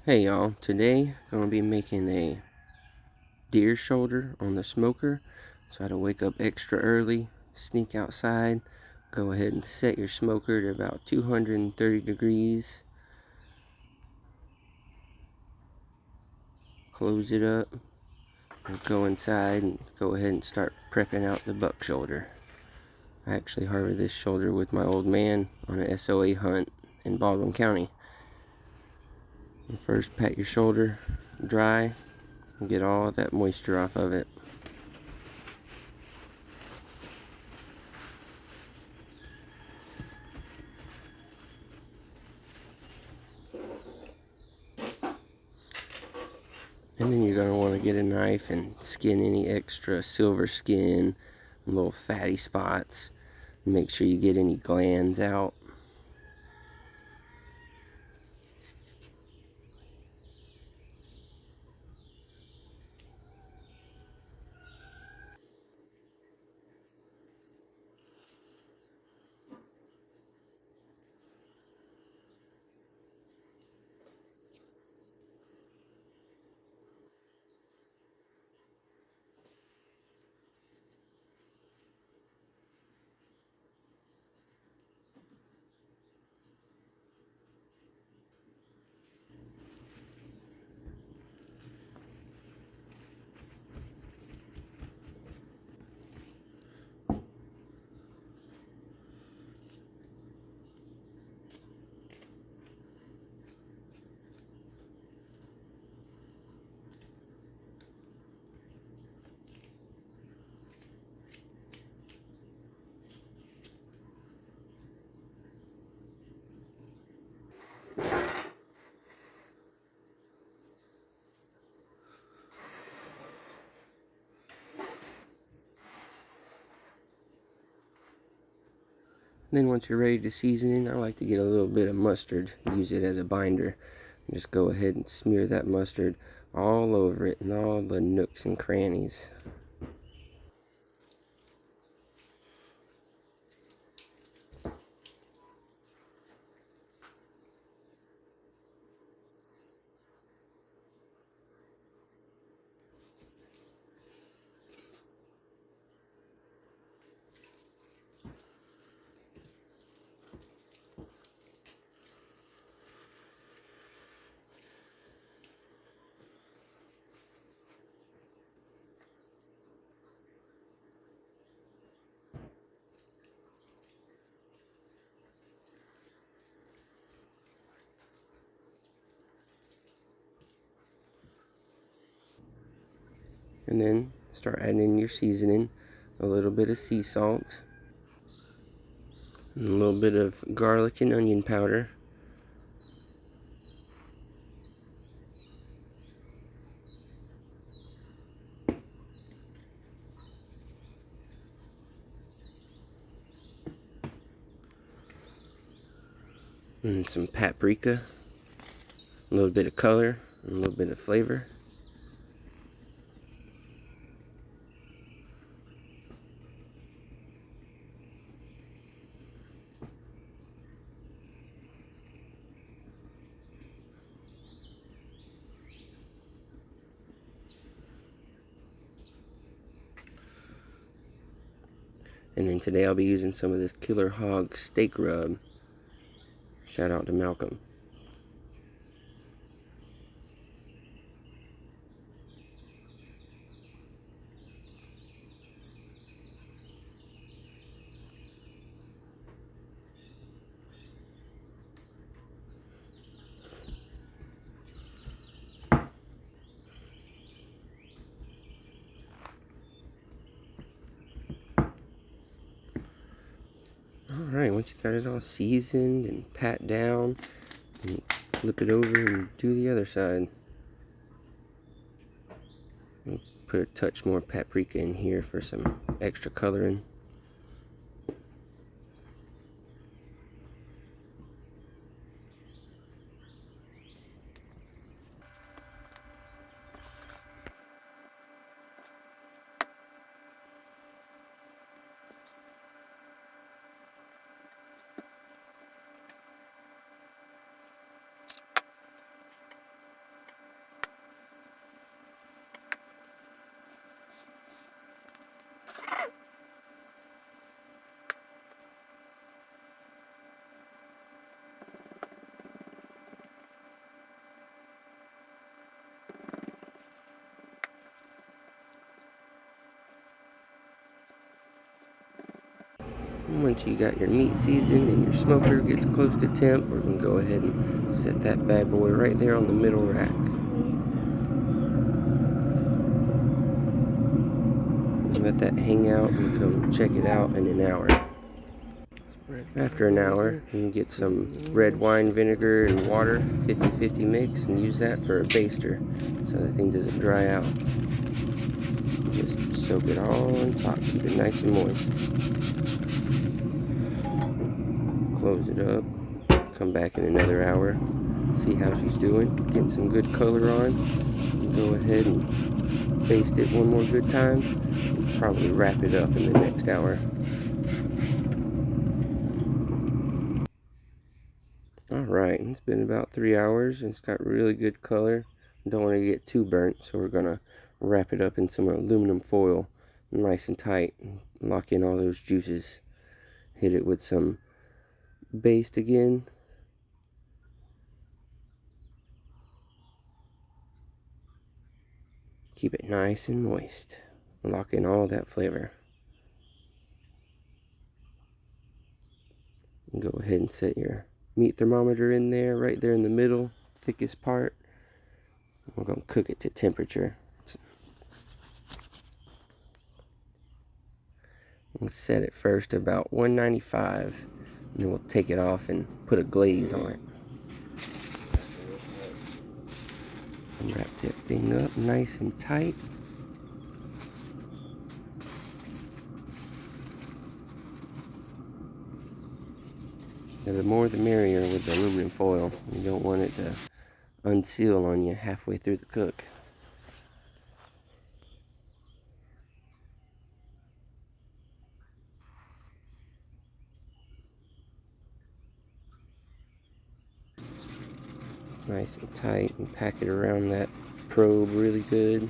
Hey y'all, today I'm going to be making a deer shoulder on the smoker. So I had to wake up extra early, sneak outside, go ahead and set your smoker to about 230 degrees. Close it up, and go inside and go ahead and start prepping out the buck shoulder. I actually harvested this shoulder with my old man on an SOA hunt in Baldwin County. You first pat your shoulder dry and get all that moisture off of it. And then you're going to want to get a knife and skin any extra silver skin, little fatty spots. Make sure you get any glands out. Then once you're ready to season it, I like to get a little bit of mustard, use it as a binder. And just go ahead and smear that mustard all over it and all the nooks and crannies. And then start adding in your seasoning, a little bit of sea salt, and a little bit of garlic and onion powder. And some paprika, a little bit of color, and a little bit of flavor. And then today I'll be using some of this Killer Hog steak rub. Shout out to Malcolm. Alright, once you got it all seasoned and pat down, and flip it over and do the other side. And put a touch more paprika in here for some extra coloring. Once you got your meat seasoned and your smoker gets close to temp, we're going to go ahead and set that bad boy right there on the middle rack. And let that hang out and come check it out in an hour. After an hour, you can get some red wine vinegar and water, 50-50 mix, and use that for a baster so the thing doesn't dry out. Just soak it all on top, keep it nice and moist. Close it up, come back in another hour, see how she's doing, getting some good color on. Go ahead and baste it one more good time, and probably wrap it up in the next hour. Alright, it's been about 3 hours and it's got really good color. Don't want to get too burnt, so we're going to wrap it up in some aluminum foil nice and tight and lock in all those juices. Hit it with some baste again. Keep it nice and moist. Lock in all that flavor. And go ahead and set your meat thermometer in there, right there in the middle, thickest part. We're going to cook it to temperature. We'll set it first about 195, and then we'll take it off and put a glaze on it. And wrap that thing up nice and tight. Now, the more the merrier with the aluminum foil. You don't want it to unseal on you halfway through the cook. Nice and tight, and pack it around that probe really good.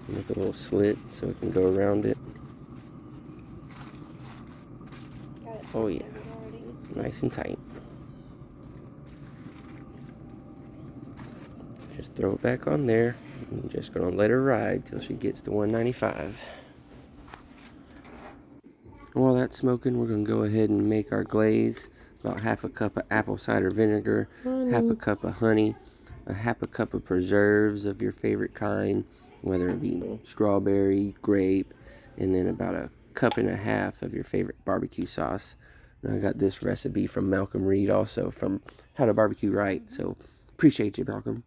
Make a little slit so it can go around it. Oh yeah, nice and tight. Just throw it back on there. I'm just gonna let her ride till she gets to 195. While that's smoking, we're gonna go ahead and make our glaze. About half a cup of apple cider vinegar, half a cup of honey, a half a cup of preserves of your favorite kind, whether it be strawberry, grape, and then about a cup and a half of your favorite barbecue sauce. And I got this recipe from Malcolm Reed also, from How to Barbecue Right, so appreciate you, Malcolm.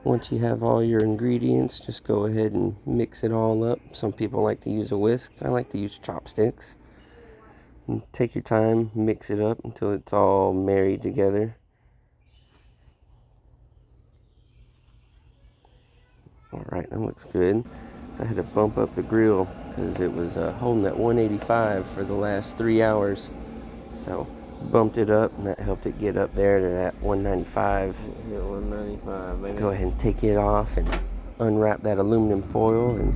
Once you have all your ingredients, just go ahead and mix it all up. Some people like to use a whisk. I like to use chopsticks. And take your time, mix it up until it's all married together. Alright, that looks good. So I had to bump up the grill because it was holding at 185 for the last 3 hours. So bumped it up, and that helped it get up there to that 195. Hit 195, baby. Go ahead and take it off and unwrap that aluminum foil and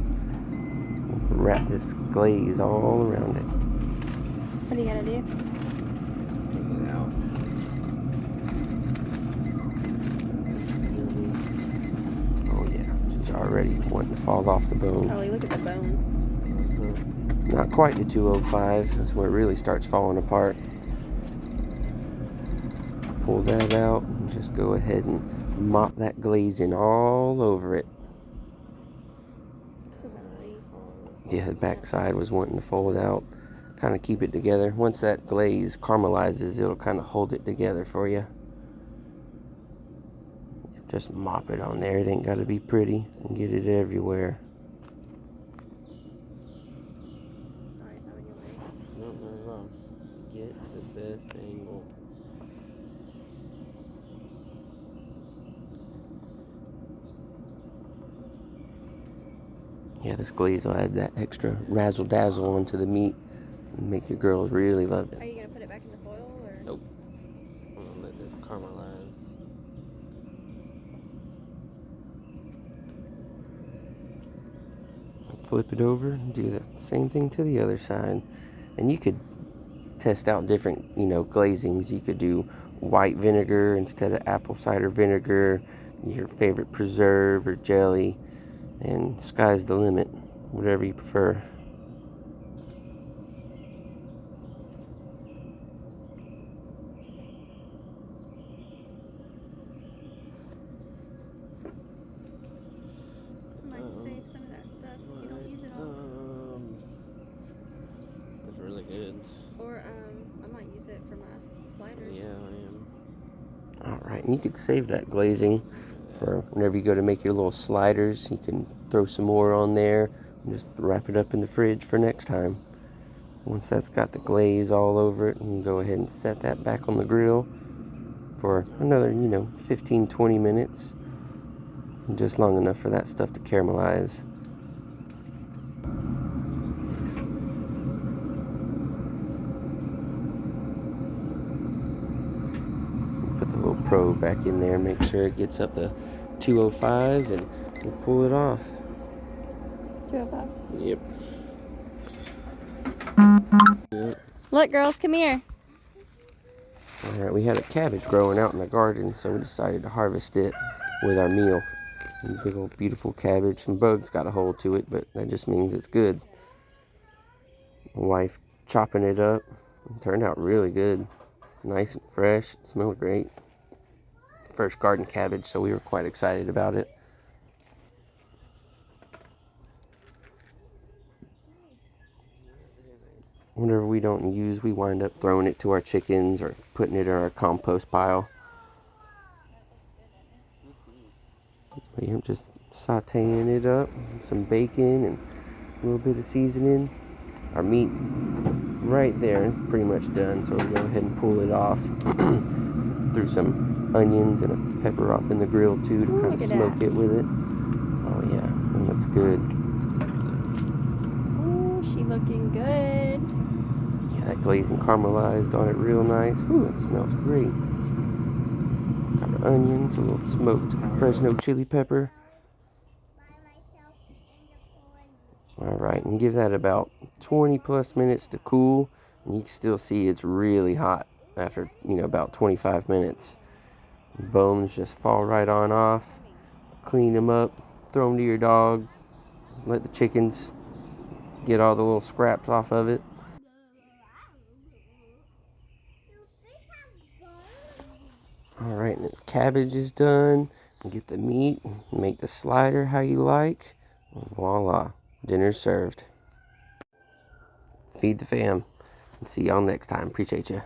wrap this glaze all around it. What do you gotta do? Take it out. Oh yeah, she's already wanting to fall off the bone. Ollie, look at the bone. Not quite to 205. That's where it really starts falling apart. Pull that out and just go ahead and mop that glaze in all over it. Yeah, the back side was wanting to fold out. Kind of keep it together. Once that glaze caramelizes, it'll kind of hold it together for you. Just mop it on there. It ain't got to be pretty. And get it everywhere. Sorry, how are you way? No, not at all. Get the best angle. Yeah, this glaze will add that extra razzle-dazzle into the meat and make your girls really love Are it. you gonna put it back in the foil or? Nope. I'm gonna let this caramelize. Flip it over and do the same thing to the other side. And you could test out different, glazings. You could do white vinegar instead of apple cider vinegar, your favorite preserve or jelly, and sky's the limit, whatever you prefer. I might save some of that stuff if you don't use it all. That's really good. Or I might use it for my sliders. Yeah, I am. Alright, and you could save that glazing for whenever you go to make your little sliders. You can throw some more on there and just wrap it up in the fridge for next time. Once that's got the glaze all over it, you can go ahead and set that back on the grill for another, 15-20 minutes. Just long enough for that stuff to caramelize. Put the little probe back in there, make sure it gets up to 205, and we'll pull it off. 205. Yep. Yep. Look, girls, come here. Alright, we had a cabbage growing out in the garden, so we decided to harvest it with our meal. And big old beautiful cabbage. Some bugs got a hold to it, but that just means it's good. My wife chopping it up. It turned out really good. Nice and fresh. It smelled great. First garden cabbage, so we were quite excited about it. Whatever we don't use, we wind up throwing it to our chickens or putting it in our compost pile. But yeah, just sauteing it up, some bacon and a little bit of seasoning. Our meat right there is pretty much done, so we'll go ahead and pull it off. Threw some onions and a pepper off in the grill too to kind of smoke it with it. Oh yeah, it looks good. Ooh, she looking good. Yeah, that glazing caramelized on it real nice. Ooh, it smells great. Got our onions, a little smoked Fresno chili pepper. Alright, and give that about 20 plus minutes to cool, and you can still see it's really hot after, about 25 minutes. The bones just fall right on off. Clean them up, throw them to your dog, let the chickens get all the little scraps off of it. Alright, and the cabbage is done. Get the meat, make the slider how you like. And voila, dinner's served. Feed the fam. And see y'all next time. Appreciate you.